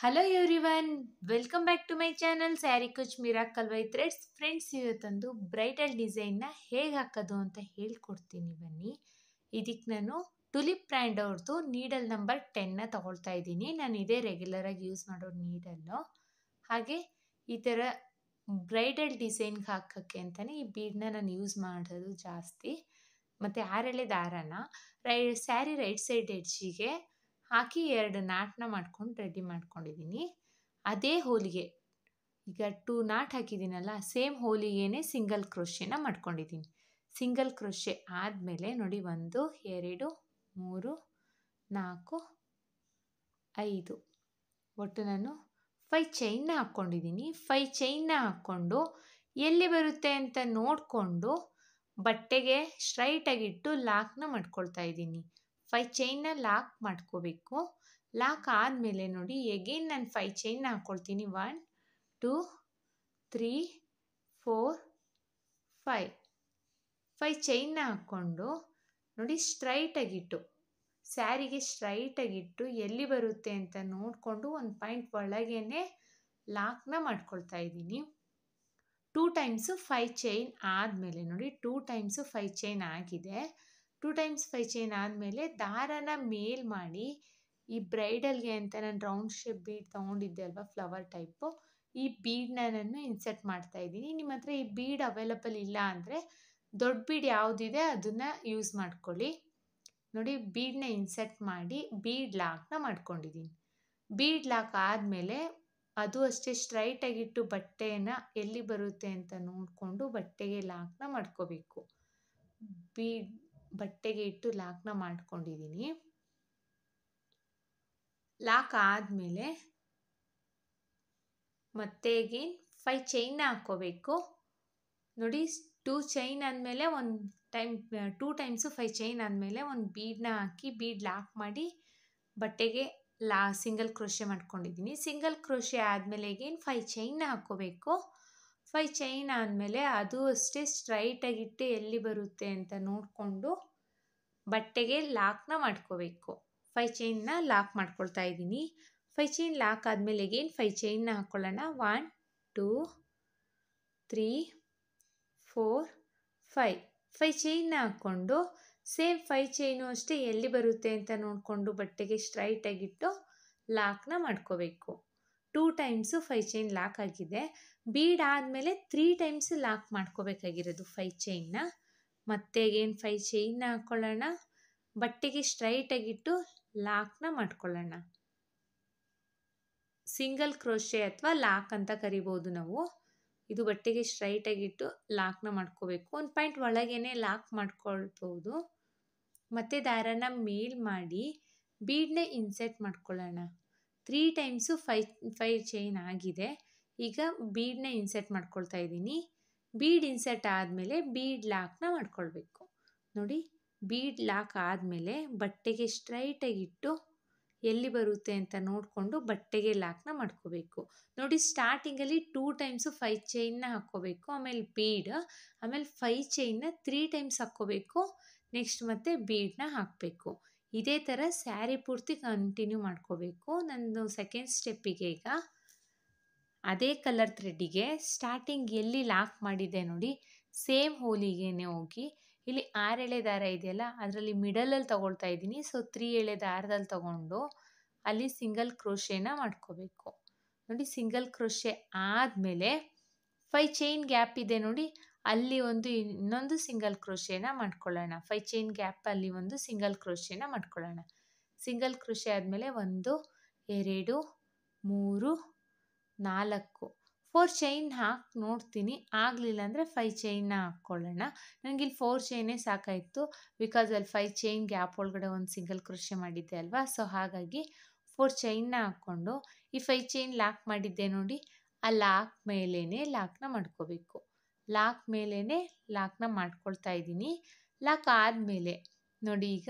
Hello everyone, welcome back to my channel sari kuch miracle by threads. Friends, ಇವತ್ತೊಂದು bridal ಡಿಸೈನ್ನ ಹೇಗೆ ಹಾಕೋದು ಅಂತ ಹೇಳ್ಕೊಡ್ತೀನಿ ಬನ್ನಿ. ಇದಕ್ಕೆ ನಾನು ಟುಲಿಪ್ ಬ್ರ್ಯಾಂಡ್ ಅವ್ರದ್ದು ನೀಡಲ್ ನಂಬರ್ 10ನ ತಗೊಳ್ತಾ ಇದ್ದೀನಿ. ನಾನು ಇದೇ ರೆಗ್ಯುಲರಾಗಿ ಯೂಸ್ ಮಾಡೋ ನೀಡಲ್ಲು. ಹಾಗೆ ಈ ಥರ ಬ್ರೈಡಲ್ ಡಿಸೈನ್ಗೆ ಹಾಕೋಕ್ಕೆ ಅಂತಲೇ ಈ ಬೀಡನ್ನ ನಾನು ಯೂಸ್ ಮಾಡೋದು ಜಾಸ್ತಿ. ಮತ್ತು 6 ಎಳೆ ದಾರನ ಸ್ಯಾರಿ ರೈಟ್ ಸೈಡ್ ಎಡ್ಜಿಗೆ ಹಾಕಿ 2 ನಾಟನ್ನ ಮಾಡ್ಕೊಂಡು ರೆಡಿ ಮಾಡ್ಕೊಂಡಿದ್ದೀನಿ. ಅದೇ ಹೋಲಿಗೆ ಈಗ 2 ನಾಟ್ ಹಾಕಿದ್ದೀನಲ್ಲ, ಸೇಮ್ ಹೋಲಿಗೆನೇ ಸಿಂಗಲ್ ಕ್ರೋಶೆನ ಮಾಡ್ಕೊಂಡಿದ್ದೀನಿ. ಸಿಂಗಲ್ ಕ್ರೋಶೆ ಆದಮೇಲೆ ನೋಡಿ 1 2 3 4 5 ಒಟ್ಟು ನಾನು 5 ಚೈನ್ನ ಹಾಕ್ಕೊಂಡಿದ್ದೀನಿ. 5 ಚೈನ್ನ ಹಾಕ್ಕೊಂಡು ಎಲ್ಲಿ ಬರುತ್ತೆ ಅಂತ ನೋಡಿಕೊಂಡು ಬಟ್ಟೆಗೆ ಸ್ಟ್ರೈಟಾಗಿಟ್ಟು ಲಾಕ್ನ ಮಾಡ್ಕೊಳ್ತಾ ಇದ್ದೀನಿ. 5 ಚೈನ್ನ ಲಾಕ್ ಮಾಡ್ಕೋಬೇಕು. ಲಾಕ್ ಆದಮೇಲೆ ನೋಡಿ ಎಗೇನ್ ನಾನು 5 ಚೈನ್ನ ಹಾಕ್ಕೊಳ್ತೀನಿ. 1 2 3 4 5 5 ಚೈನ್ನ ಹಾಕ್ಕೊಂಡು ನೋಡಿ ಸ್ಟ್ರೈಟಾಗಿಟ್ಟು ಸ್ಯಾರಿಗೆ ಸ್ಟ್ರೈಟಾಗಿಟ್ಟು ಎಲ್ಲಿ ಬರುತ್ತೆ ಅಂತ ನೋಡಿಕೊಂಡು ಒಂದು ಪಾಯಿಂಟ್ ಒಳಗೇನೆ ಲಾಕ್ನ ಮಾಡ್ಕೊಳ್ತಾ ಇದ್ದೀನಿ. 2 ಟೈಮ್ಸು 5 ಚೈನ್ ಆದಮೇಲೆ ನೋಡಿ 2 ಟೈಮ್ಸು 5 ಚೈನ್ ಆಗಿದೆ. 2 ಟೈಮ್ಸ್ 5 ಚೈನ್ ಆದಮೇಲೆ ದಾರನ ಮೇಲ್ ಮಾಡಿ ಈ ಬ್ರೈಡಲ್ಗೆ ಅಂತ ನಾನು ರೌಂಡ್ ಶೇಪ್ ಬೀಡ್ ತೊಗೊಂಡಿದ್ದೆ ಅಲ್ವಾ, ಫ್ಲವರ್ ಟೈಪು, ಈ ಬೀಡನ್ನ ನಾನು ಇನ್ಸರ್ಟ್ ಮಾಡ್ತಾ ಇದ್ದೀನಿ. ನಿಮ್ಮ ಹತ್ರ ಈ ಬೀಡ್ ಅವೈಲಬಲ್ ಇಲ್ಲ ಅಂದರೆ ದೊಡ್ಡ ಬೀಡ್ ಯಾವುದಿದೆ ಅದನ್ನು ಯೂಸ್ ಮಾಡ್ಕೊಳ್ಳಿ. ನೋಡಿ ಬೀಡನ್ನ ಇನ್ಸರ್ಟ್ ಮಾಡಿ ಬೀಡ್ ಲಾಕ್ನ ಮಾಡ್ಕೊಂಡಿದ್ದೀನಿ. ಬೀಡ್ ಲಾಕ್ ಆದಮೇಲೆ ಅದು ಅಷ್ಟೇ ಸ್ಟ್ರೈಟಾಗಿಟ್ಟು ಬಟ್ಟೆನ ಎಲ್ಲಿ ಬರುತ್ತೆ ಅಂತ ನೋಡಿಕೊಂಡು ಬಟ್ಟೆಗೆ ಲಾಕ್ನ ಮಾಡ್ಕೋಬೇಕು. ಬಟ್ಟೆಗೆ ಇಟ್ಟು ಲಾಕ್ನ ಮಾಡ್ಕೊಂಡಿದ್ದೀನಿ. ಲಾಕ್ ಆದಮೇಲೆ ಮತ್ತೆ ಅಗೇನ್ 5 ಚೈನ್ನ ಹಾಕ್ಕೋಬೇಕು. ನೋಡಿ 2 ಚೈನ್ ಆದಮೇಲೆ ಒಂದು ಟೈಮ್ 2 ಟೈಮ್ಸು 5 ಚೈನ್ ಆದಮೇಲೆ ಒಂದು ಬೀಡನ್ನ ಹಾಕಿ ಬೀಡ್ ಲಾಕ್ ಮಾಡಿ ಬಟ್ಟೆಗೆ ಸಿಂಗಲ್ ಕ್ರೋಶೆ ಮಾಡ್ಕೊಂಡಿದ್ದೀನಿ. ಸಿಂಗಲ್ ಕ್ರೋಶೆ ಆದಮೇಲೆ ಅಗೇನ್ 5 ಚೈನ್ನ ಹಾಕ್ಕೋಬೇಕು. 5 ಚೈನ್ ಆದಮೇಲೆ ಅದು ಅಷ್ಟೇ ಸ್ಟ್ರೈಟಾಗಿಟ್ಟು ಎಲ್ಲಿ ಬರುತ್ತೆ ಅಂತ ನೋಡಿಕೊಂಡು ಬಟ್ಟೆಗೆ ಲಾಕ್ನ ಮಾಡ್ಕೋಬೇಕು. 5 ಚೈನ್ನ ಲಾಕ್ ಮಾಡ್ಕೊಳ್ತಾ ಇದ್ದೀನಿ. 5 ಚೈನ್ ಲಾಕ್ ಆದಮೇಲೆ ಅಗೇನ್ 5 ಚೈನ್ನ ಹಾಕ್ಕೊಳ್ಳೋಣ. 1 2 3 4 5 5 ಚೈನ್ನ ಹಾಕ್ಕೊಂಡು ಸೇಮ್ 5 ಚೈನು ಅಷ್ಟೇ ಎಲ್ಲಿ ಬರುತ್ತೆ ಅಂತ ನೋಡಿಕೊಂಡು ಬಟ್ಟೆಗೆ ಸ್ಟ್ರೈಟಾಗಿಟ್ಟು ಲಾಕ್ನ ಮಾಡ್ಕೋಬೇಕು. 2 ಟೈಮ್ಸು 5 ಚೈನ್ ಲಾಕ್ ಆಗಿದೆ. ಬೀಡ್ ಆದಮೇಲೆ 3 ಟೈಮ್ಸ್ ಲಾಕ್ ಮಾಡ್ಕೋಬೇಕಾಗಿರೋದು 5 ಚೈನ್ನ. ಮತ್ತೆ ಅಗೇನ್ 5 ಚೈನ್ನ ಹಾಕ್ಕೊಳ್ಳೋಣ. ಬಟ್ಟೆಗೆ ಸ್ಟ್ರೈಟಾಗಿಟ್ಟು ಲಾಕ್ನ ಮಾಡ್ಕೊಳ್ಳೋಣ. ಸಿಂಗಲ್ ಕ್ರೋಶೆ ಅಥವಾ ಲಾಕ್ ಅಂತ ಕರಿಬೋದು ನಾವು. ಇದು ಬಟ್ಟೆಗೆ ಸ್ಟ್ರೈಟಾಗಿಟ್ಟು ಲಾಕ್ನ ಮಾಡ್ಕೋಬೇಕು. ಒಂದು ಪಾಯಿಂಟ್ ಒಳಗೇನೆ ಲಾಕ್ ಮಾಡ್ಕೊಳ್ಬೋದು. ಮತ್ತೆ ದಾರನ ಮೇಲ್ ಮಾಡಿ ಬೀಡನ್ನ ಇನ್ಸರ್ಟ್ ಮಾಡ್ಕೊಳ್ಳೋಣ. 3 ಟೈಮ್ಸು 5 ಚೈನ್ ಆಗಿದೆ. ಈಗ ಬೀಡನ್ನ ಇನ್ಸರ್ಟ್ ಮಾಡ್ಕೊಳ್ತಾ ಇದ್ದೀನಿ. ಬೀಡ್ ಇನ್ಸರ್ಟ್ ಆದಮೇಲೆ ಬೀಡ್ ಲಾಕ್ನ ಮಾಡ್ಕೊಳ್ಬೇಕು. ನೋಡಿ ಬೀಡ್ ಲಾಕ್ ಆದಮೇಲೆ ಬಟ್ಟೆಗೆ ಸ್ಟ್ರೈಟಾಗಿಟ್ಟು ಎಲ್ಲಿ ಬರುತ್ತೆ ಅಂತ ನೋಡಿಕೊಂಡು ಬಟ್ಟೆಗೆ ಲಾಕ್ನ ಮಾಡ್ಕೋಬೇಕು. ನೋಡಿ ಸ್ಟಾರ್ಟಿಂಗಲ್ಲಿ 2 ಟೈಮ್ಸು 5 ಚೈನ್ನ ಹಾಕ್ಕೋಬೇಕು. ಆಮೇಲೆ ಬೀಡ್, ಆಮೇಲೆ 5 ಚೈನ್ನ 3 ಟೈಮ್ಸ್ ಹಾಕ್ಕೋಬೇಕು. ನೆಕ್ಸ್ಟ್ ಮತ್ತೆ ಬೀಡನ್ನ ಹಾಕಬೇಕು. ಇದೇ ಥರ ಸ್ಯಾರಿ ಪೂರ್ತಿ ಕಂಟಿನ್ಯೂ ಮಾಡ್ಕೋಬೇಕು. ನಂದು ಸೆಕೆಂಡ್ ಸ್ಟೆಪ್ಪಿಗೆ ಈಗ ಅದೇ ಕಲರ್ ಥ್ರೆಡ್ಡಿಗೆ ಸ್ಟಾರ್ಟಿಂಗ್ ಎಲ್ಲಿ ಲಾಕ್ ಮಾಡಿದೆ ನೋಡಿ ಸೇಮ್ ಹೋಲಿಗೆನೇ ಹೋಗಿ ಇಲ್ಲಿ 6 ಎಳೆ ದಾರ ಇದೆಯಲ್ಲ ಅದರಲ್ಲಿ ಮಿಡಲಲ್ಲಿ ತಗೊಳ್ತಾ ಇದ್ದೀನಿ. ಸೊ 3 ಎಳೆ ದಾರದಲ್ಲಿ ತಗೊಂಡು ಅಲ್ಲಿ ಸಿಂಗಲ್ ಕ್ರೋಶೆನ ಮಾಡ್ಕೋಬೇಕು. ನೋಡಿ ಸಿಂಗಲ್ ಕ್ರೋಶೆ ಆದಮೇಲೆ 5 ಚೈನ್ ಗ್ಯಾಪ್ ಇದೆ ನೋಡಿ, ಅಲ್ಲಿ ಇನ್ನೊಂದು ಸಿಂಗಲ್ ಕ್ರೋಶೆನ ಮಾಡ್ಕೊಳ್ಳೋಣ. 5 ಚೈನ್ ಗ್ಯಾಪಲ್ಲಿ ಒಂದು ಸಿಂಗಲ್ ಕ್ರೋಶೆನ ಮಾಡ್ಕೊಳ್ಳೋಣ. ಸಿಂಗಲ್ ಕ್ರೋಶೆ ಆದಮೇಲೆ 1 2 3 4 4 ಚೈನ್ ಹಾಕಿ ನೋಡ್ತೀನಿ. ಆಗಲಿಲ್ಲ ಅಂದರೆ 5 ಚೈನ್ನ ಹಾಕ್ಕೊಳ್ಳೋಣ. ನನಗಿಲ್ಲಿ 4 ಚೈನೇ ಸಾಕಾಯಿತು. ಬಿಕಾಸ್ ಅಲ್ಲಿ 5 ಚೈನ್ ಗ್ಯಾಪ್ ಒಳಗಡೆ ಒಂದು ಸಿಂಗಲ್ ಕ್ರೋಶೆ ಮಾಡಿದ್ದೆ ಅಲ್ವಾ, ಸೊ ಹಾಗಾಗಿ 4 ಚೈನ್ನ ಹಾಕ್ಕೊಂಡು ಈ 5 ಚೈನ್ ಲಾಕ್ ಮಾಡಿದ್ದೆ ನೋಡಿ, ಆ ಲಾಕ್ ಮೇಲೇ ಲಾಕ್ನ ಮಾಡ್ಕೋಬೇಕು. ಲಾಕ್ ಮೇಲೇ ಲಾಕ್ನ ಮಾಡ್ಕೊಳ್ತಾ ಇದ್ದೀನಿ. ಲಾಕ್ ಆದಮೇಲೆ ನೋಡಿ ಈಗ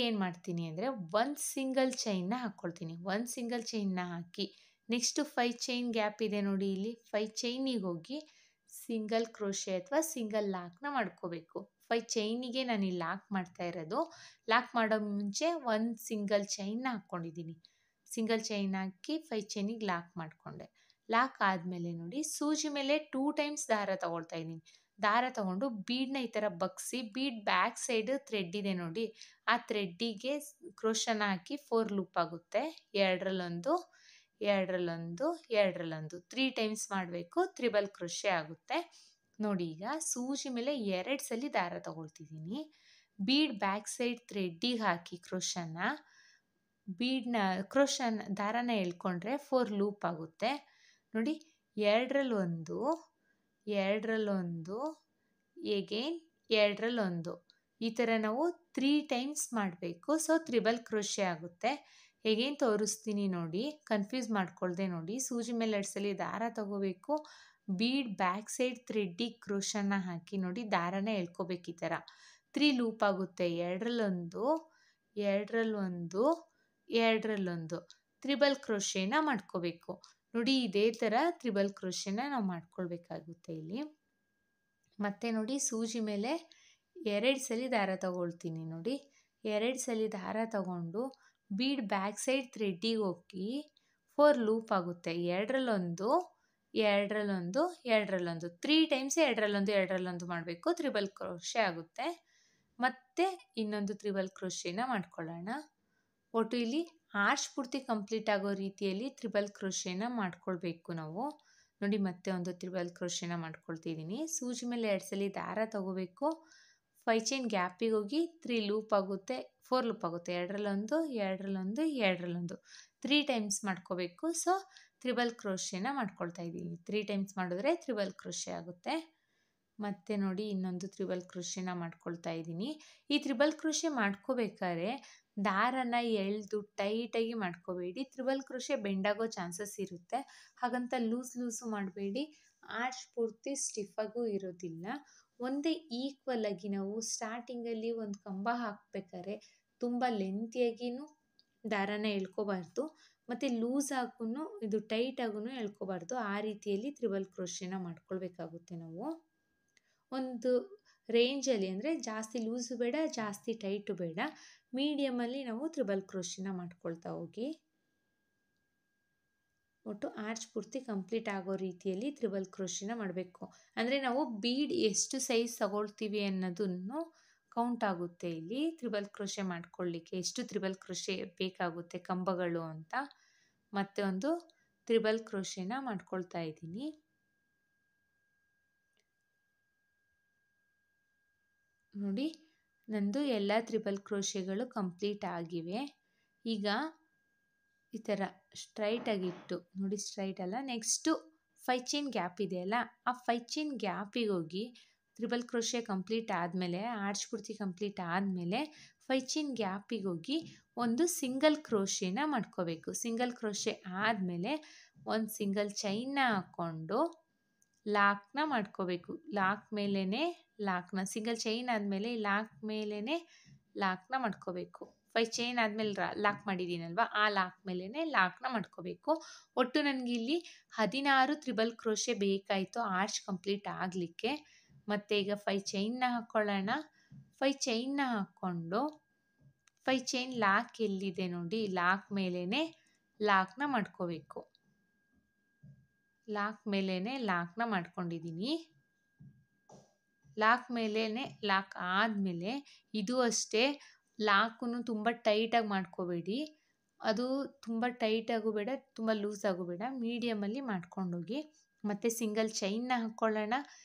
ಏನು ಮಾಡ್ತೀನಿ ಅಂದರೆ ಒಂದು ಸಿಂಗಲ್ ಚೈನ್ನ ಹಾಕ್ಕೊಳ್ತೀನಿ. ಒಂದು ಸಿಂಗಲ್ ಚೈನ್ನ ಹಾಕಿ ನೆಕ್ಸ್ಟು 5 ಚೈನ್ ಗ್ಯಾಪ್ ಇದೆ ನೋಡಿ, ಇಲ್ಲಿ 5 ಚೈನಿಗೆ ಹೋಗಿ ಸಿಂಗಲ್ ಕ್ರೋಶೆ ಅಥವಾ ಸಿಂಗಲ್ ಲಾಕ್ನ ಮಾಡ್ಕೋಬೇಕು. 5 ಚೈನಿಗೆ ನಾನು ಇಲ್ಲಿ ಲಾಕ್ ಮಾಡ್ತಾ ಇರೋದು. ಲಾಕ್ ಮಾಡೋ ಮುಂಚೆ ಒಂದು ಸಿಂಗಲ್ ಚೈನ್ನ ಹಾಕ್ಕೊಂಡಿದ್ದೀನಿ. ಸಿಂಗಲ್ ಚೈನ್ ಹಾಕಿ 5 ಚೈನಿಗೆ ಲಾಕ್ ಮಾಡಿಕೊಂಡೆ. ಲಾಕ್ ಆದಮೇಲೆ ನೋಡಿ ಸೂಜಿ ಮೇಲೆ 2 ಟೈಮ್ಸ್ ದಾರ ತಗೊಳ್ತಾ ಇದ್ದೀನಿ. ದಾರ ತಗೊಂಡು ಬೀಡನ್ನ ಈ ಥರ ಬಗ್ಸಿ ಬೀಡ್ ಬ್ಯಾಕ್ ಸೈಡ್ ಥ್ರೆಡ್ ಇದೆ ನೋಡಿ, ಆ ಥ್ರೆಡ್ಡಿಗೆ ಕ್ರೋಶನ ಹಾಕಿ 4 ಲೂಪ್ ಆಗುತ್ತೆ. ಎರಡರಲ್ಲೊಂದು, ಎರಡರಲ್ಲೊಂದು, ಎರಡರಲ್ಲೊಂದು 3 ಟೈಮ್ಸ್ ಮಾಡಬೇಕು. ತ್ರಿಬಲ್ ಕ್ರೋಶೆ ಆಗುತ್ತೆ ನೋಡಿ. ಈಗ ಸೂಜಿ ಮೇಲೆ 2 ಸಲ ದಾರ ತಗೊಳ್ತಿದ್ದೀನಿ. ಬೀಡ್ ಬ್ಯಾಕ್ ಸೈಡ್ ಥ್ರೆಡ್ಡಿಗೆ ಹಾಕಿ ಕ್ರೋಶನ ದಾರನ ಎಳ್ಕೊಂಡ್ರೆ 4 ಲೂಪ್ ಆಗುತ್ತೆ ನೋಡಿ. ಎರಡರಲ್ಲೊಂದು, ಎರಡರಲ್ಲೊಂದು, ಎಗೇನ್ ಎರಡರಲ್ಲೊಂದು, ಈ ಥರ ನಾವು 3 ಟೈಮ್ಸ್ ಮಾಡಬೇಕು. ಸೊ ತ್ರಿಬಲ್ ಕ್ರೋಶೆ ಆಗುತ್ತೆ. ಹೇಗೇನು ತೋರಿಸ್ತೀನಿ ನೋಡಿ, ಕನ್ಫ್ಯೂಸ್ ಮಾಡ್ಕೊಳ್ದೆ ನೋಡಿ. ಸೂಜಿ ಮೇಲೆ 2 ಸಲ ದಾರ ತಗೋಬೇಕು. ಬೀಡ್ ಬ್ಯಾಕ್ ಸೈಡ್ ಥ್ರೆಡ್ಡಿಗೆ ಕ್ರೋಶನ ಹಾಕಿ ನೋಡಿ ದಾರನ ಎಳ್ಕೊಬೇಕು. ಈ ಥರ 3 ಲೂಪ್ ಆಗುತ್ತೆ. ಎರಡರಲ್ಲೊಂದು, ಎರಡರಲ್ಲೊಂದು, ಎರಡರಲ್ಲೊಂದು ತ್ರಿಬಲ್ ಕ್ರೋಶೆನ ಮಾಡ್ಕೋಬೇಕು ನೋಡಿ. ಇದೇ ಥರ ತ್ರಿಬಲ್ ಕ್ರೋಶೆನ ನಾವು ಮಾಡ್ಕೊಳ್ಬೇಕಾಗುತ್ತೆ ಇಲ್ಲಿ. ಮತ್ತೆ ನೋಡಿ ಸೂಜಿ ಮೇಲೆ 2 ಸಲ ದಾರ ತಗೊಳ್ತೀನಿ ನೋಡಿ. 2 ಸಲ ದಾರ ತಗೊಂಡು ಬೀಡ್ ಬ್ಯಾಕ್ ಸೈಡ್ ಥ್ರೆಡ್ಡಿಗೆ ಹೋಗಿ 4 ಲೂಪ್ ಆಗುತ್ತೆ. ಎರಡರಲ್ಲೊಂದು, ಎರಡರಲ್ಲೊಂದು, ಎರಡರಲ್ಲೊಂದು 3 ಟೈಮ್ಸ್ ಎರಡರಲ್ಲೊಂದು, ಎರಡರಲ್ಲೊಂದು ಮಾಡಬೇಕು. ತ್ರಿಬಲ್ ಕ್ರೋಶೆ ಆಗುತ್ತೆ. ಮತ್ತೆ ಇನ್ನೊಂದು ತ್ರಿಬಲ್ ಕ್ರೋಶೆನ ಮಾಡ್ಕೊಳ್ಳೋಣ. ಒಟ್ಟು ಇಲ್ಲಿ ಆರ್ಚ್ ಪೂರ್ತಿ ಕಂಪ್ಲೀಟ್ ಆಗೋ ರೀತಿಯಲ್ಲಿ ತ್ರಿಬಲ್ ಕ್ರೋಶೆನ ಮಾಡ್ಕೊಳ್ಬೇಕು ನಾವು ನೋಡಿ. ಮತ್ತೆ ಒಂದು ತ್ರಿಬಲ್ ಕ್ರೋಶೆನ ಮಾಡ್ಕೊಳ್ತಿದ್ದೀನಿ. ಸೂಜಿ ಮೇಲೆ 2 ಸಲ ದಾರ ತಗೋಬೇಕು. 5 ಚೈನ್ ಗ್ಯಾಪಿಗೆ ಹೋಗಿ 3 ಲೂಪ್ ಆಗುತ್ತೆ, 4 ಲೂಪ್ ಆಗುತ್ತೆ. ಎರಡರಲ್ಲೊಂದು, ಎರಡರಲ್ಲೊಂದು, ಎರಡರಲ್ಲೊಂದು 3 ಟೈಮ್ಸ್ ಮಾಡ್ಕೋಬೇಕು. ಸೊ ತ್ರಿಬಲ್ ಕ್ರೋಶೆನ ಮಾಡ್ಕೊಳ್ತಾ ಇದ್ದೀನಿ. 3 ಟೈಮ್ಸ್ ಮಾಡಿದ್ರೆ ತ್ರಿಬಲ್ ಕ್ರೋಶೆ ಆಗುತ್ತೆ. ಮತ್ತೆ ನೋಡಿ ಇನ್ನೊಂದು ತ್ರಿಬಲ್ ಕ್ರೋಶೆನ ಮಾಡ್ಕೊಳ್ತಾ ಇದ್ದೀನಿ. ಈ ತ್ರಿಬಲ್ ಕ್ರೋಶೆ ಮಾಡ್ಕೋಬೇಕಾದ್ರೆ ದಾರನ ಎಳೆದು ಟೈಟಾಗಿ ಮಾಡ್ಕೋಬೇಡಿ. ತ್ರಿಬಲ್ ಕ್ರೋಶೆ ಬೆಂಡಾಗೋ ಚಾನ್ಸಸ್ ಇರುತ್ತೆ. ಹಾಗಂತ ಲೂಸು ಮಾಡಬೇಡಿ. ಆರ್ಚ್ ಪೂರ್ತಿ ಸ್ಟಿಫಾಗೂ ಇರೋದಿಲ್ಲ. ಒಂದೇ ಈಕ್ವಲ್ ಆಗಿ ನಾವು ಸ್ಟಾರ್ಟಿಂಗಲ್ಲಿ ಒಂದು ಕಂಬ ಹಾಕಬೇಕಾದ್ರೆ ತುಂಬ ಲೆಂತಿಯಾಗಿನೂ ದಾರನ ಎಳ್ಕೋಬಾರ್ದು, ಮತ್ತು ಲೂಸ್ ಆಗೂ ಇದು ಟೈಟ್ ಆಗೂ ಎಳ್ಕೋಬಾರ್ದು. ಆ ರೀತಿಯಲ್ಲಿ ತ್ರಿಬಲ್ ಕ್ರೋಶೆನ ಮಾಡ್ಕೊಳ್ಬೇಕಾಗುತ್ತೆ ನಾವು. ಒಂದು ರೇಂಜಲ್ಲಿ ಅಂದರೆ ಜಾಸ್ತಿ ಲೂಸು ಬೇಡ, ಜಾಸ್ತಿ ಟೈಟು ಬೇಡ, ಮೀಡಿಯಮಲ್ಲಿ ನಾವು ತ್ರಿಬಲ್ ಕ್ರೋಶೆನ ಮಾಡ್ಕೊಳ್ತಾ ಹೋಗಿ. ಒಟ್ಟು ಆರ್ಚ್ ಪೂರ್ತಿ ಕಂಪ್ಲೀಟ್ ಆಗೋ ರೀತಿಯಲ್ಲಿ ತ್ರಿಬಲ್ ಕ್ರೋಶೆನ ಮಾಡಬೇಕು. ಅಂದರೆ ನಾವು ಬೀಡ್ ಎಷ್ಟು ಸೈಜ್ ತಗೊಳ್ತೀವಿ ಅನ್ನೋದನ್ನು ಕೌಂಟ್ ಆಗುತ್ತೆ ಇಲ್ಲಿ. ತ್ರಿಬಲ್ ಕ್ರೋಶೆ ಮಾಡ್ಕೊಳ್ಳಿಕ್ಕೆ ಎಷ್ಟು ತ್ರಿಬಲ್ ಕ್ರೋಶೆ ಬೇಕಾಗುತ್ತೆ ಕಂಬಗಳು ಅಂತ. ಮತ್ತೆ ಒಂದು ತ್ರಿಬಲ್ ಕ್ರೋಶೆನ ಮಾಡ್ಕೊಳ್ತಾ ಇದ್ದೀನಿ ನೋಡಿ. ನಂದು ಎಲ್ಲ ತ್ರಿಬಲ್ ಕ್ರೋಶೆಗಳು ಕಂಪ್ಲೀಟ್ ಆಗಿವೆ. ಈಗ ಈ ಥರ ಸ್ಟ್ರೈಟಾಗಿಟ್ಟು ನೋಡಿ, ಸ್ಟ್ರೈಟ್ ಅಲ್ಲ, ನೆಕ್ಸ್ಟು 5 ಚೈನ್ ಗ್ಯಾಪ್ ಇದೆಯಲ್ಲ, ಆ 5 ಚೈನ್ ಗ್ಯಾಪಿಗೆ ಹೋಗಿ ತ್ರಿಬಲ್ ಕ್ರೋಶೆ ಕಂಪ್ಲೀಟ್ ಆದಮೇಲೆ, ಆರ್ಚ್ ಪೂರ್ತಿ ಕಂಪ್ಲೀಟ್ ಆದಮೇಲೆ 5 ಚೈನ್ ಗ್ಯಾಪಿಗೆ ಹೋಗಿ ಒಂದು ಸಿಂಗಲ್ ಕ್ರೋಶೆನ ಮಾಡ್ಕೋಬೇಕು. ಸಿಂಗಲ್ ಕ್ರೋಶೆ ಆದಮೇಲೆ ಒಂದು ಸಿಂಗಲ್ ಚೈನ್ನ ಹಾಕ್ಕೊಂಡು ಲಾಕ್ನ ಮಾಡ್ಕೋಬೇಕು. ಲಾಕ್ ಮೇಲೇ ಲಾಕ್ನ, ಸಿಂಗಲ್ ಚೈನ್ ಆದಮೇಲೆ ಲಾಕ್ ಮೇಲೇ ಲಾಕ್ನ ಮಾಡ್ಕೋಬೇಕು. 5 ಚೈನ್ ಆದಮೇಲೆ ಲಾಕ್ ಮಾಡಿದ್ದೀನಲ್ವ, ಆ ಲಾಕ್ ಮೇಲೇ ಲಾಕ್ನ ಮಾಡ್ಕೋಬೇಕು. ಒಟ್ಟು ನನಗಿಲ್ಲಿ 16 ತ್ರಿಬಲ್ ಕ್ರೋಶೆ ಬೇಕಾಯಿತು ಆರ್ಚ್ ಕಂಪ್ಲೀಟ್ ಆಗಲಿಕ್ಕೆ. ಮತ್ತು ಈಗ 5 ಚೈನ್ನ ಹಾಕ್ಕೊಳ್ಳೋಣ. 5 ಚೈನ್ನ ಹಾಕ್ಕೊಂಡು 5 ಚೈನ್ ಲಾಕ್ ಎಲ್ಲಿದೆ ನೋಡಿ, ಲಾಕ್ ಮೇಲೇ ಲಾಕ್ನ ಮಾಡ್ಕೋಬೇಕು. ಲಾಕ್ ಮೇಲೇ ಲಾಕ್ನ ಮಾಡ್ಕೊಂಡಿದ್ದೀನಿ. ಲಾಕ್ ಮೇಲೇ ಲಾಕ್ ಆದಮೇಲೆ ಇದು ಅಷ್ಟೇ, ಲಾಕನ್ನು ತುಂಬ ಟೈಟಾಗಿ ಮಾಡ್ಕೋಬೇಡಿ. ಅದು ತುಂಬ ಟೈಟಾಗೂ ಬೇಡ, ತುಂಬ ಲೂಸ್ ಆಗು ಬೇಡ, ಮೀಡಿಯಮಲ್ಲಿ ಮಾಡ್ಕೊಂಡೋಗಿ. ಮತ್ತು ಸಿಂಗಲ್ ಚೈನ್ನ ಹಾಕ್ಕೊಳ್ಳೋಣ.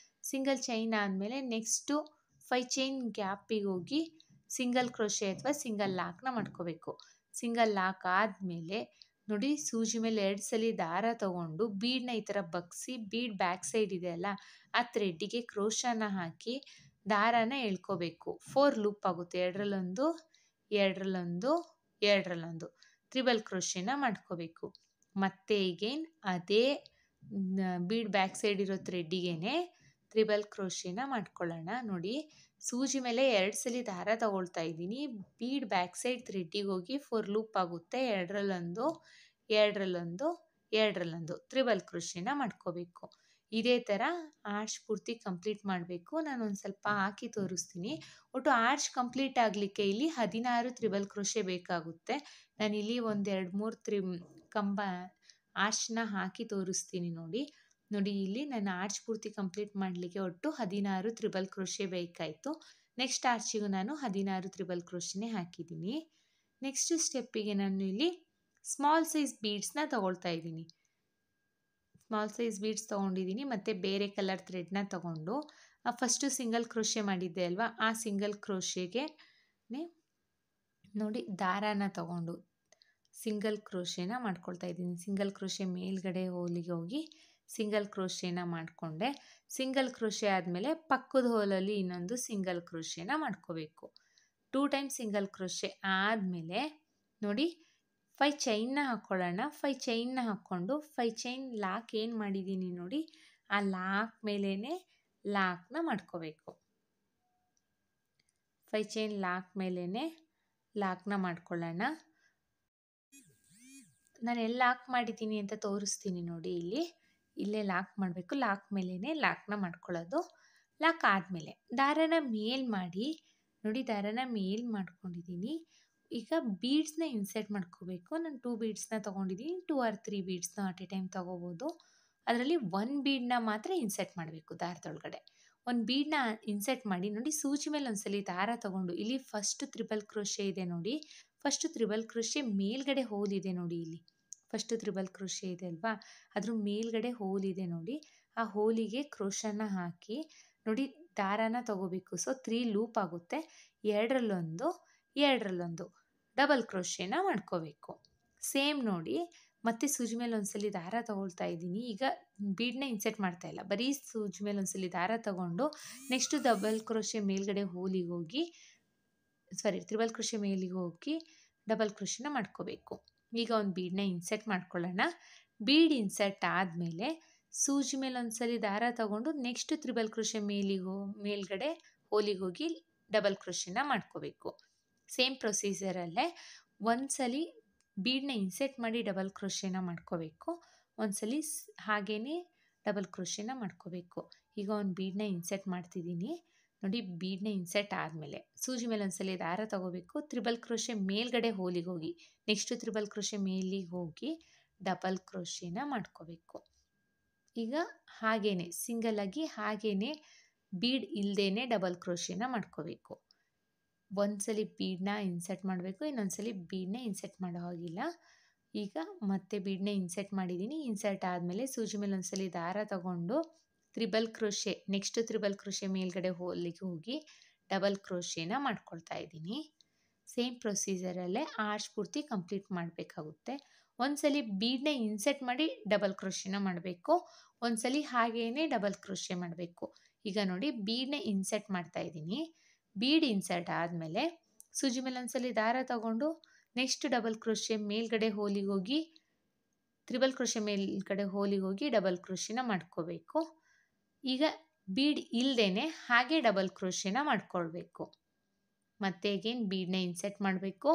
ಸಿಂಗಲ್ ಚೈನ್ ಆದಮೇಲೆ ನೆಕ್ಸ್ಟು 5 ಚೈನ್ ಗ್ಯಾಪಿಗೆ ಹೋಗಿ ಸಿಂಗಲ್ ಕ್ರೋಶೆ ಅಥವಾ ಸಿಂಗಲ್ ಲಾಕ್ನ ಮಾಡ್ಕೋಬೇಕು. ಸಿಂಗಲ್ ಲಾಕ್ ಆದಮೇಲೆ ನೋಡಿ ಸೂಜಿ ಮೇಲೆ 2 ಸಲ ದಾರ ತಗೊಂಡು ಬೀಡನ್ನ ಈ ಥರ ಬಗ್ಸಿ ಬೀಡ್ ಬ್ಯಾಕ್ ಸೈಡ್ ಇದೆಯಲ್ಲ, ಆ ಥ್ರೆಡ್ಡಿಗೆ ಕ್ರೋಶನ ಹಾಕಿ ದಾರನ ಎಳ್ಕೋಬೇಕು. 4 ಲೂಪ್ ಆಗುತ್ತೆ. ಎರಡರಲ್ಲೊಂದು, ಎರಡರಲ್ಲೊಂದು, ಎರಡರಲ್ಲೊಂದು ತ್ರಿಬಲ್ ಕ್ರೋಶೆನ ಮಾಡ್ಕೋಬೇಕು. ಮತ್ತೆ ಈಗೇನು ಅದೇ ಬೀಡ್ ಬ್ಯಾಕ್ ಸೈಡ್ ಇರೋ ಥ್ರೆಡ್ಡಿಗೆ ತ್ರಿಬಲ್ ಕ್ರೋಶೆನ ಮಾಡ್ಕೊಳ್ಳೋಣ. ನೋಡಿ ಸೂಜಿ ಮೇಲೆ 2 ಸಲ ದಾರ ತಗೊಳ್ತಾ ಇದ್ದೀನಿ. ಬೀಡ್ ಬ್ಯಾಕ್ ಸೈಡ್ ಥ್ರೆಡ್ಡಿಗೆ ಹೋಗಿ 4 ಲೂಪ್ ಆಗುತ್ತೆ. ಎರಡರಲ್ಲೊಂದು, ಎರಡರಲ್ಲೊಂದು, ಎರಡರಲ್ಲೊಂದು ತ್ರಿಬಲ್ ಕ್ರೋಶೆನ ಮಾಡ್ಕೋಬೇಕು. ಇದೇ ಥರ ಆರ್ಚ್ ಪೂರ್ತಿ ಕಂಪ್ಲೀಟ್ ಮಾಡಬೇಕು. ನಾನು ಒಂದು ಸ್ವಲ್ಪ ಹಾಕಿ ತೋರಿಸ್ತೀನಿ. ಒಟ್ಟು ಆರ್ಚ್ ಕಂಪ್ಲೀಟ್ ಆಗಲಿಕ್ಕೆ ಇಲ್ಲಿ 16 ತ್ರಿಬಲ್ ಕ್ರೋಶೆ ಬೇಕಾಗುತ್ತೆ. ನಾನಿಲ್ಲಿ ಒಂದು 2-3 ಕಂಬ ಆರ್ಚ್ನ ಹಾಕಿ ತೋರಿಸ್ತೀನಿ ನೋಡಿ. ನೋಡಿ ಇಲ್ಲಿ ನಾನು ಆರ್ಚ್ ಪೂರ್ತಿ ಕಂಪ್ಲೀಟ್ ಮಾಡಲಿಕ್ಕೆ ಒಟ್ಟು 16 ತ್ರಿಬಲ್ ಕ್ರೋಶೆ ಬೇಕಾಯಿತು. ನೆಕ್ಸ್ಟ್ ಆರ್ಚಿಗೂ ನಾನು 16 ತ್ರಿಬಲ್ ಕ್ರೋಶೆನೇ ಹಾಕಿದ್ದೀನಿ. ನೆಕ್ಸ್ಟ್ ಸ್ಟೆಪ್ಪಿಗೆ ನಾನು ಇಲ್ಲಿ ಸ್ಮಾಲ್ ಸೈಜ್ ಬೀಡ್ಸ್ನ ತಗೊಳ್ತಾ ಇದ್ದೀನಿ. ಸ್ಮಾಲ್ ಸೈಜ್ ಬೀಡ್ಸ್ ತೊಗೊಂಡಿದ್ದೀನಿ ಮತ್ತು ಬೇರೆ ಕಲರ್ ಥ್ರೆಡ್ನ ತಗೊಂಡು ಫಸ್ಟು ಸಿಂಗಲ್ ಕ್ರೋಶೆ ಮಾಡಿದ್ದೆ ಅಲ್ವಾ, ಆ ಸಿಂಗಲ್ ಕ್ರೋಶೆಗೆ ನೋಡಿ ದಾರಾನ ತಗೊಂಡು ಸಿಂಗಲ್ ಕ್ರೋಶೆನ ಮಾಡ್ಕೊಳ್ತಾ ಇದ್ದೀನಿ. ಸಿಂಗಲ್ ಕ್ರೋಶೆ ಮೇಲ್ಗಡೆ ಹೋಲಿಗೆ ಹೋಗಿ ಸಿಂಗಲ್ ಕ್ರೋಶೆನ ಮಾಡಿಕೊಂಡೆ. ಸಿಂಗಲ್ ಕ್ರೋಶೆ ಆದಮೇಲೆ ಪಕ್ಕದ ಹೋಲಲ್ಲಿ ಇನ್ನೊಂದು ಸಿಂಗಲ್ ಕ್ರೋಶೆನ ಮಾಡ್ಕೋಬೇಕು. 2 ಟೈಮ್ಸ್ ಸಿಂಗಲ್ ಕ್ರೋಶೆ ಆದಮೇಲೆ ನೋಡಿ 5 ಚೈನ್ನ ಹಾಕ್ಕೊಳ್ಳೋಣ. 5 ಚೈನ್ನ ಹಾಕ್ಕೊಂಡು 5 ಚೈನ್ ಲಾಕ್ ಏನು ಮಾಡಿದ್ದೀನಿ ನೋಡಿ, ಆ ಲಾಕ್ ಮೇಲೇ ಲಾಕ್ನ ಮಾಡ್ಕೋಬೇಕು. 5 ಚೈನ್ ಲಾಕ್ ಮೇಲೇ ಲಾಕ್ನ ಮಾಡ್ಕೊಳ್ಳೋಣ. ನಾನು ಎಲ್ಲಿ ಲಾಕ್ ಮಾಡಿದ್ದೀನಿ ಅಂತ ತೋರಿಸ್ತೀನಿ ನೋಡಿ. ಇಲ್ಲೇ ಲಾಕ್ ಮಾಡಬೇಕು. ಲಾಕ್ ಮೇಲೇ ಲಾಕ್ನ ಮಾಡ್ಕೊಳ್ಳೋದು. ಲಾಕ್ ಆದಮೇಲೆ ದಾರನ ಮೇಲ್ ಮಾಡಿ ನೋಡಿ, ದಾರನ ಮೇಲ್ ಮಾಡ್ಕೊಂಡಿದ್ದೀನಿ. ಈಗ ಬೀಡ್ಸ್ನ ಇನ್ಸರ್ಟ್ ಮಾಡ್ಕೋಬೇಕು. ನಾನು 2 ಬೀಡ್ಸ್ನ ತೊಗೊಂಡಿದ್ದೀನಿ. 2 or 3 ಬೀಡ್ಸ್ನ ಅಟ್ ಎ ಟೈಮ್ ತೊಗೋಬೋದು. ಅದರಲ್ಲಿ 1 ಬೀಡನ್ನ ಮಾತ್ರ ಇನ್ಸರ್ಟ್ ಮಾಡಬೇಕು ದಾರದೊಳಗಡೆ. 1 ಬೀಡನ್ನ ಇನ್ಸರ್ಟ್ ಮಾಡಿ ನೋಡಿ, ಸೂಜಿ ಮೇಲೆ ಒಂದ್ಸಲಿ ದಾರ ತೊಗೊಂಡು ಇಲ್ಲಿ ಫಸ್ಟ್ ತ್ರಿಬಲ್ ಕ್ರೋಶೆ ಇದೆ ನೋಡಿ, ಫಸ್ಟ್ ತ್ರಿಬಲ್ ಕ್ರೋಶೆ ಮೇಲ್ಗಡೆ ಹೋಲ್ ಇದೆ ನೋಡಿ. ಇಲ್ಲಿ ಫಸ್ಟ್ ತ್ರಿಬಲ್ ಕ್ರೋಶೆ ಇದೆ ಅಲ್ವಾ, ಅದ್ರ ಮೇಲ್ಗಡೆ ಹೋಲ್ ಇದೆ ನೋಡಿ. ಆ ಹೋಲಿಗೆ ಕ್ರೋಶನ ಹಾಕಿ ನೋಡಿ ದಾರಾನ ತಗೋಬೇಕು. ಸೊ 3 ಲೂಪ್ ಆಗುತ್ತೆ. 2ರಲ್ಲೊಂದು 2ರಲ್ಲೊಂದು ಡಬಲ್ ಕ್ರೋಶೆನ ಮಾಡ್ಕೋಬೇಕು. ಸೇಮ್ ನೋಡಿ ಮತ್ತೆ ಸೂಜಿ ಮೇಲೆ ಒಂದ್ಸಲಿ ದಾರ ತಗೊಳ್ತಾ ಇದ್ದೀನಿ. ಈಗ ಬೀಡನ್ನ ಇನ್ಸರ್ಟ್ ಮಾಡ್ತಾ ಇಲ್ಲ, ಬರೀ ಸೂಜಿ ಮೇಲೆ ಒಂದ್ಸಲಿ ದಾರ ತಗೊಂಡು ನೆಕ್ಸ್ಟ್ ಡಬಲ್ ಕ್ರೋಶೆ ಮೇಲ್ಗಡೆ ಹೋಲಿಗೆ ಹೋಗಿ ತ್ರಿಬಲ್ ಕ್ರೋಶೆ ಮೇಲಿಗೆ ಹೋಗಿ ಡಬಲ್ ಕ್ರೋಶೆನ ಮಾಡ್ಕೋಬೇಕು. ಈಗ ಒಂದು ಬೀಡನ್ನ ಇನ್ಸರ್ಟ್ ಮಾಡ್ಕೊಳ್ಳೋಣ. ಬೀಡ್ ಇನ್ಸರ್ಟ್ ಆದಮೇಲೆ ಸೂಜಿ ಮೇಲೆ ಒಂದ್ಸಲಿ ದಾರ ತಗೊಂಡು ನೆಕ್ಸ್ಟ್ ತ್ರಿಬಲ್ ಕ್ರೋಶೆ ಮೇಲ್ಗಡೆ ಹೋಲಿಗೆ ಹೋಗಿ ಡಬಲ್ ಕ್ರೋಶೆನ ಮಾಡ್ಕೋಬೇಕು. ಸೇಮ್ ಪ್ರೊಸೀಜರಲ್ಲೇ ಒಂದ್ಸಲಿ ಬೀಡನ್ನ ಇನ್ಸರ್ಟ್ ಮಾಡಿ ಡಬಲ್ ಕ್ರೋಶೆನ ಮಾಡ್ಕೋಬೇಕು, ಒಂದ್ಸಲಿ ಹಾಗೇ ಡಬಲ್ ಕ್ರೋಶೆನ ಮಾಡ್ಕೋಬೇಕು. ಈಗ ಒಂದು ಬೀಡನ್ನ ಇನ್ಸರ್ಟ್ ಮಾಡ್ತಿದ್ದೀನಿ ನೋಡಿ. ಬೀಡನ್ನ ಇನ್ಸರ್ಟ್ ಆದಮೇಲೆ ಸೂಜಿ ಮೇಲೆ ಒಂದ್ಸಲಿ ದಾರ ತಗೋಬೇಕು. ತ್ರಿಬಲ್ ಕ್ರೋಶೆ ಮೇಲ್ಗಡೆ ಹೋಲಿಗೆ ಹೋಗಿ ನೆಕ್ಸ್ಟ್ ತ್ರಿಬಲ್ ಕ್ರೋಶೆ ಮೇಲಿಗೆ ಹೋಗಿ ಡಬಲ್ ಕ್ರೋಶೆನ ಮಾಡ್ಕೋಬೇಕು. ಈಗ ಹಾಗೇನೆ ಸಿಂಗಲ್ ಆಗಿ ಹಾಗೇನೆ ಬೀಡ್ ಇಲ್ದೇನೆ ಡಬಲ್ ಕ್ರೋಶೆನ ಮಾಡ್ಕೋಬೇಕು. ಒಂದ್ಸಲಿ ಬೀಡನ್ನ ಇನ್ಸರ್ಟ್ ಮಾಡಬೇಕು, ಇನ್ನೊಂದ್ಸಲಿ ಬೀಡನ್ನ ಇನ್ಸರ್ಟ್ ಮಾಡೋ ಹಾಗಿಲ್ಲ. ಈಗ ಮತ್ತೆ ಬೀಡನ್ನ ಇನ್ಸರ್ಟ್ ಮಾಡಿದ್ದೀನಿ. ಇನ್ಸರ್ಟ್ ಆದಮೇಲೆ ಸೂಜಿ ಮೇಲೆ ಒಂದ್ಸಲಿ ದಾರ ತಗೊಂಡು triple crochet next triple crochet ಮೇಲ್ಗಡೆ ಹೋಲಿಗೆ ಹೋಗಿ ಡಬಲ್ ಕ್ರೋಶೆನ ಮಾಡ್ಕೊಳ್ತಾ ಇದ್ದೀನಿ. ಸೇಮ್ ಪ್ರೊಸೀಜರಲ್ಲೇ ಆರ್ಚ್ ಪೂರ್ತಿ ಕಂಪ್ಲೀಟ್ ಮಾಡಬೇಕಾಗುತ್ತೆ. ಒಂದ್ಸಲಿ ಬೀಡನ್ನ ಇನ್ಸರ್ಟ್ ಮಾಡಿ ಡಬಲ್ ಕ್ರೋಶೆನ ಮಾಡಬೇಕು, ಒಂದ್ಸಲಿ ಹಾಗೇನೆ ಡಬಲ್ ಕ್ರೋಶೆ ಮಾಡಬೇಕು. ಈಗ ನೋಡಿ ಬೀಡನ್ನ ಇನ್ಸರ್ಟ್ ಮಾಡ್ತಾ ಇದ್ದೀನಿ. ಬೀಡ್ ಇನ್ಸರ್ಟ್ ಆದಮೇಲೆ ಸೂಜಿ ಮೇಲೆ ಒಂದ್ಸಲಿ ದಾರ ತಗೊಂಡು ನೆಕ್ಸ್ಟ್ ಡಬಲ್ ಕ್ರೋಶೆ ಮೇಲ್ಗಡೆ ಹೋಲಿಗೆ ಹೋಗಿ ತ್ರಿಬಲ್ ಕ್ರೋಶೆ ಮೇಲ್ಗಡೆ ಹೋಲಿಗೆ ಹೋಗಿ ಡಬಲ್ ಕ್ರೋಶೆನ ಮಾಡ್ಕೋಬೇಕು. ಈಗ ಬೀಡ್ ಇಲ್ದೇನೆ ಹಾಗೆ ಡಬಲ್ ಕ್ರೋಶೆನ ಮಾಡ್ಕೊಳ್ಬೇಕು. ಮತ್ತೆ ಅಗೇನ್ ಬೀಡನ್ನ ಇನ್ಸರ್ಟ್ ಮಾಡಬೇಕು.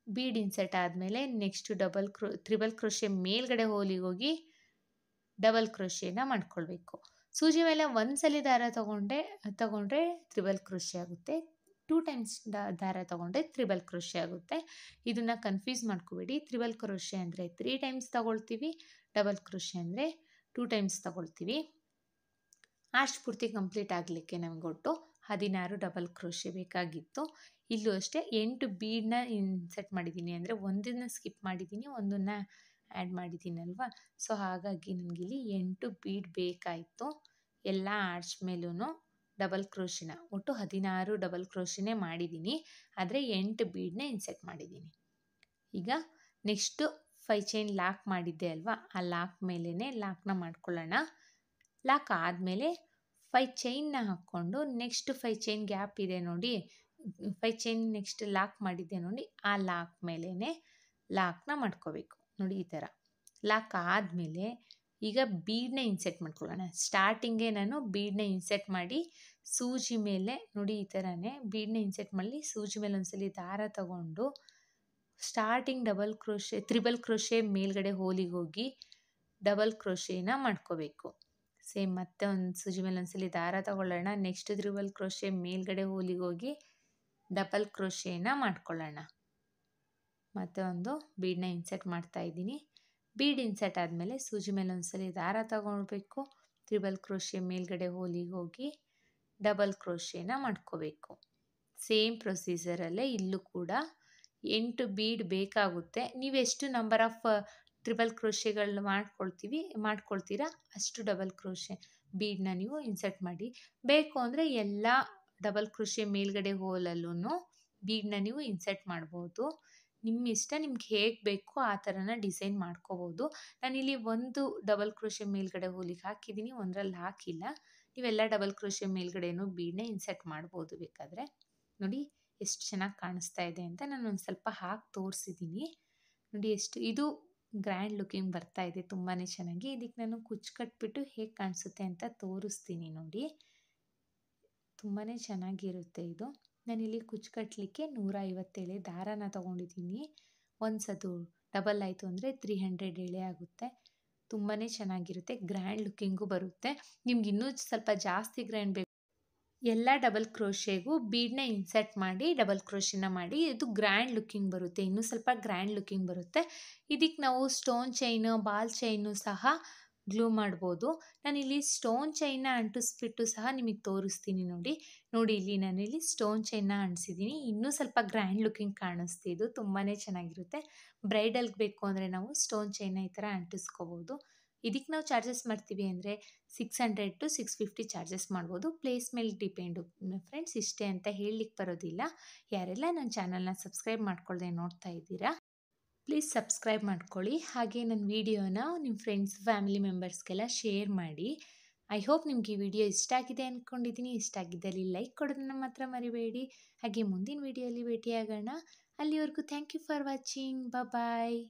ಬೀಡ್ ಇನ್ಸರ್ಟ್ ಆದಮೇಲೆ ನೆಕ್ಸ್ಟ್ ತ್ರಿಬಲ್ ಕ್ರೋಶೆ ಮೇಲ್ಗಡೆ ಹೋಲಿಗೆ ಹೋಗಿ ಡಬಲ್ ಕ್ರೋಶೆನ ಮಾಡ್ಕೊಳ್ಬೇಕು. ಸೂಜಿ ಮೇಲೆ ಒಂದ್ಸಲಿ ದಾರ ತಗೊಂಡ್ರೆ ತ್ರಿಬಲ್ ಕ್ರೋಶೆ ಆಗುತ್ತೆ. 2 ಟೈಮ್ಸ್ ದಾರ ತಗೊಂಡ್ರೆ ತ್ರಿಬಲ್ ಕ್ರೋಶೆ ಆಗುತ್ತೆ. ಇದನ್ನು ಕನ್ಫ್ಯೂಸ್ ಮಾಡ್ಕೋಬೇಡಿ. ತ್ರಿಬಲ್ ಕ್ರೋಶೆ ಅಂದರೆ 3 ಟೈಮ್ಸ್ ತಗೊಳ್ತೀವಿ, ಡಬಲ್ ಕ್ರೋಶೆ ಅಂದರೆ 2 ಟೈಮ್ಸ್ ತಗೊಳ್ತೀವಿ. ಆರ್ಚ್ ಪೂರ್ತಿ ಕಂಪ್ಲೀಟ್ ಆಗಲಿಕ್ಕೆ ನಮ್ಗೆ ಒಟ್ಟು 16 ಡಬಲ್ ಕ್ರೋಶೆ ಬೇಕಾಗಿತ್ತು. ಇಲ್ಲೂ ಅಷ್ಟೇ 8 ಬೀಡನ್ನ ಇನ್ಸರ್ಟ್ ಮಾಡಿದ್ದೀನಿ, ಅಂದರೆ ಒಂದನ್ನು ಸ್ಕಿಪ್ ಮಾಡಿದ್ದೀನಿ, ಒಂದನ್ನು ಆ್ಯಡ್ ಮಾಡಿದ್ದೀನಲ್ವ. ಸೊ ಹಾಗಾಗಿ ನನಗಿಲ್ಲಿ 8 ಬೀಡ್ ಬೇಕಾಯಿತು. ಎಲ್ಲ ಆರ್ಚ್ ಮೇಲೂ ಡಬಲ್ ಕ್ರೋಶೆನ ಒಟ್ಟು 16 ಡಬಲ್ ಕ್ರೋಶೆನೇ ಮಾಡಿದ್ದೀನಿ, ಆದರೆ 8 ಬೀಡನ್ನ ಇನ್ಸರ್ಟ್ ಮಾಡಿದ್ದೀನಿ. ಈಗ ನೆಕ್ಸ್ಟು 5 ಚೈನ್ ಲಾಕ್ ಮಾಡಿದ್ದೆ ಅಲ್ವಾ, ಆ ಲಾಕ್ ಮೇಲೇ ಲಾಕ್ನ ಮಾಡ್ಕೊಳ್ಳೋಣ. ಲಾಕ್ ಆದಮೇಲೆ 5 ಚೈನ್ನ ಹಾಕ್ಕೊಂಡು ನೆಕ್ಸ್ಟ್ 5 ಚೈನ್ ಗ್ಯಾಪ್ ಇದೆ ನೋಡಿ, 5 ಚೈನ್ ನೆಕ್ಸ್ಟ್ ಲಾಕ್ ಮಾಡಿದ್ದೆ ನೋಡಿ, ಆ ಲಾಕ್ ಮೇಲೇ ಲಾಕ್ನ ಮಾಡ್ಕೋಬೇಕು ನೋಡಿ. ಈ ಥರ ಲಾಕ್ ಆದಮೇಲೆ ಈಗ ಬೀಡನ್ನ ಇನ್ಸರ್ಟ್ ಮಾಡ್ಕೊಳ್ಳೋಣ. ಸ್ಟಾರ್ಟಿಂಗೇ ನಾನು ಬೀಡನ್ನ ಇನ್ಸರ್ಟ್ ಮಾಡಿ ಸೂಜಿ ಮೇಲೆ ನೋಡಿ ಈ ಥರನೇ ಬೀಡನ್ನ ಇನ್ಸರ್ಟ್ ಮಾಡಿ ಸೂಜಿ ಮೇಲೆ ಒಂದ್ಸಲಿ ದಾರ ತಗೊಂಡು ಸ್ಟಾರ್ಟಿಂಗ್ ತ್ರಿಬಲ್ ಕ್ರೋಶೆ ಮೇಲ್ಗಡೆ ಹೋಲಿಗೆ ಹೋಗಿ ಡಬಲ್ ಕ್ರೋಶೆನ ಮಾಡ್ಕೋಬೇಕು. ಸೇಮ್ ಮತ್ತೆ ಒಂದು ಸೂಜಿ ಮೇಲೆ ಒಂದ್ಸಲಿ ದಾರ ತಗೊಳ್ಳೋಣ. ನೆಕ್ಸ್ಟ್ ತ್ರಿಬಲ್ ಕ್ರೋಶೆ ಮೇಲ್ಗಡೆ ಹೋಲಿಗೆ ಹೋಗಿ ಡಬಲ್ ಕ್ರೋಶೆನ ಮಾಡ್ಕೊಳ್ಳೋಣ. ಮತ್ತು ಒಂದು ಬೀಡನ್ನ ಇನ್ಸರ್ಟ್ ಮಾಡ್ತಾ ಇದ್ದೀನಿ. ಬೀಡ್ ಇನ್ಸರ್ಟ್ ಆದಮೇಲೆ ಸೂಜಿ ಮೇಲೆ ಒಂದ್ಸಲಿ ದಾರ ತಗೊಳ್ಬೇಕು. ತ್ರಿಬಲ್ ಕ್ರೋಶೆ ಮೇಲ್ಗಡೆ ಹೋಲಿಗೆ ಹೋಗಿ ಡಬಲ್ ಕ್ರೋಶೆನ ಮಾಡ್ಕೋಬೇಕು. ಸೇಮ್ ಪ್ರೊಸೀಜರಲ್ಲೇ ಇಲ್ಲೂ ಕೂಡ 8 ಬೀಡ್ ಬೇಕಾಗುತ್ತೆ. ನೀವು ಎಷ್ಟು ನಂಬರ್ ಆಫ್ ಟ್ರಿಬಲ್ ಕ್ರೋಶೆಗಳನ್ನ ಮಾಡ್ಕೊಳ್ತೀರಾ ಅಷ್ಟು ಡಬಲ್ ಕ್ರೋಶೆ ಬೀಡನ್ನ ನೀವು ಇನ್ಸರ್ಟ್ ಮಾಡಿ. ಬೇಕು ಅಂದರೆ ಎಲ್ಲ ಡಬಲ್ ಕ್ರೋಶೆ ಮೇಲ್ಗಡೆ ಹೋಲಲ್ಲೂ ಬೀಡನ್ನ ನೀವು ಇನ್ಸರ್ಟ್ ಮಾಡ್ಬೋದು. ನಿಮ್ಮ ಇಷ್ಟ, ನಿಮ್ಗೆ ಹೇಗೆ ಬೇಕೋ ಆ ಥರನ ಡಿಸೈನ್ ಮಾಡ್ಕೋಬೋದು. ನಾನಿಲ್ಲಿ ಒಂದು ಡಬಲ್ ಕ್ರೋಶೆ ಮೇಲ್ಗಡೆ ಹೋಲಿಗೆ ಹಾಕಿದ್ದೀನಿ, ಒಂದರಲ್ಲಿ ಹಾಕಿಲ್ಲ. ನೀವೆಲ್ಲ ಡಬಲ್ ಕ್ರೋಶೆ ಮೇಲ್ಗಡೆನೂ ಬೀಡನ್ನ ಇನ್ಸರ್ಟ್ ಮಾಡ್ಬೋದು ಬೇಕಾದರೆ. ನೋಡಿ ಎಷ್ಟು ಚೆನ್ನಾಗಿ ಕಾಣಿಸ್ತಾ ಇದೆ ಅಂತ ನಾನು ಒಂದು ಸ್ವಲ್ಪ ಹಾಕಿ ತೋರಿಸಿದ್ದೀನಿ. ನೋಡಿ ಎಷ್ಟು ಇದು ಗ್ರ್ಯಾಂಡ್ ಲುಕಿಂಗ್ ಬರ್ತಾ ಇದೆ, ತುಂಬಾ ಚೆನ್ನಾಗಿ. ಇದಕ್ಕೆ ನಾನು ಕುಚ್ಚು ಕಟ್ಬಿಟ್ಟು ಹೇಗೆ ಕಾಣಿಸುತ್ತೆ ಅಂತ ತೋರಿಸ್ತೀನಿ ನೋಡಿ. ತುಂಬಾ ಚೆನ್ನಾಗಿರುತ್ತೆ ಇದು. ನಾನಿಲ್ಲಿ ಕುಚ್ಚು ಕಟ್ಟಲಿಕ್ಕೆ 157 ದಾರಾನ ತೊಗೊಂಡಿದ್ದೀನಿ. ಒಂದ್ಸದು ಡಬಲ್ ಆಯಿತು ಅಂದರೆ 300 ಎಳೆ ಆಗುತ್ತೆ. ತುಂಬಾ ಚೆನ್ನಾಗಿರುತ್ತೆ, ಗ್ರ್ಯಾಂಡ್ ಲುಕಿಂಗು ಬರುತ್ತೆ. ನಿಮ್ಗೆ ಇನ್ನೂ ಸ್ವಲ್ಪ ಜಾಸ್ತಿ ಗ್ರ್ಯಾಂಡ್ ಬೇಕು, ಎಲ್ಲ ಡಬಲ್ ಕ್ರೋಶೆಗೂ ಬೀಡನ್ನ ಇನ್ಸರ್ಟ್ ಮಾಡಿ ಡಬಲ್ ಕ್ರೋಶೆನ ಮಾಡಿ, ಇದು ಗ್ರ್ಯಾಂಡ್ ಲುಕಿಂಗ್ ಬರುತ್ತೆ, ಇನ್ನೂ ಸ್ವಲ್ಪ ಗ್ರ್ಯಾಂಡ್ ಲುಕಿಂಗ್ ಬರುತ್ತೆ. ಇದಕ್ಕೆ ನಾವು ಸ್ಟೋನ್ ಚೈನು, ಬಾಲ್ ಚೈನು ಸಹ ಗ್ಲೂ ಮಾಡ್ಬೋದು. ನಾನಿಲ್ಲಿ ಸ್ಟೋನ್ ಚೈನ್ನ ಅಂಟಿಸ್ಬಿಟ್ಟು ಸಹ ನಿಮಗೆ ತೋರಿಸ್ತೀನಿ ನೋಡಿ. ಇಲ್ಲಿ ನಾನಿಲ್ಲಿ ಸ್ಟೋನ್ ಚೈನ್ನ ಅಂಟಿಸಿದ್ದೀನಿ. ಇನ್ನೂ ಸ್ವಲ್ಪ ಗ್ರ್ಯಾಂಡ್ ಲುಕಿಂಗ್ ಕಾಣಿಸ್ತಿದ್ದು, ತುಂಬಾ ಚೆನ್ನಾಗಿರುತ್ತೆ. ಬ್ರೈಡಲ್ಗೆ ಬೇಕು ಅಂದರೆ ನಾವು ಸ್ಟೋನ್ ಚೈನ್ನ ಈ ಥರ ಅಂಟಿಸ್ಕೋಬೋದು. ಇದಕ್ಕೆ ನಾವು ಚಾರ್ಜಸ್ ಮಾಡ್ತೀವಿ ಅಂದರೆ 600 to 650 ಚಾರ್ಜಸ್ ಮಾಡ್ಬೋದು. ಪ್ಲೇಸ್ ಮೇಲೆ ಡಿಪೆಂಡು ಫ್ರೆಂಡ್ಸ್. ಇಷ್ಟೇ ಅಂತ ಹೇಳಲಿಕ್ಕೆ ಬರೋದಿಲ್ಲ. ಯಾರೆಲ್ಲ ನನ್ನ ಚಾನಲ್ನ ಸಬ್ಸ್ಕ್ರೈಬ್ ಮಾಡ್ಕೊಳ್ದೆ ನೋಡ್ತಾ ಇದ್ದೀರಾ, ಪ್ಲೀಸ್ ಸಬ್ಸ್ಕ್ರೈಬ್ ಮಾಡ್ಕೊಳ್ಳಿ. ಹಾಗೆ ನನ್ನ ವಿಡಿಯೋನ ನಿಮ್ಮ ಫ್ರೆಂಡ್ಸ್, ಫ್ಯಾಮಿಲಿ ಮೆಂಬರ್ಸ್ಗೆಲ್ಲ ಶೇರ್ ಮಾಡಿ. ಐ ಹೋಪ್ ನಿಮ್ಗೆ ಈ ವಿಡಿಯೋ ಇಷ್ಟ ಆಗಿದೆ ಅಂದ್ಕೊಂಡಿದ್ದೀನಿ. ಇಷ್ಟ ಆಗಿದ್ದಲ್ಲಿ ಲೈಕ್ ಕೊಡೋದನ್ನ ಮಾತ್ರ ಮರಿಬೇಡಿ. ಹಾಗೆ ಮುಂದಿನ ವಿಡಿಯೋಲಿ ಭೇಟಿಯಾಗೋಣ. ಅಲ್ಲಿವರೆಗೂ thank you for watching. Bye.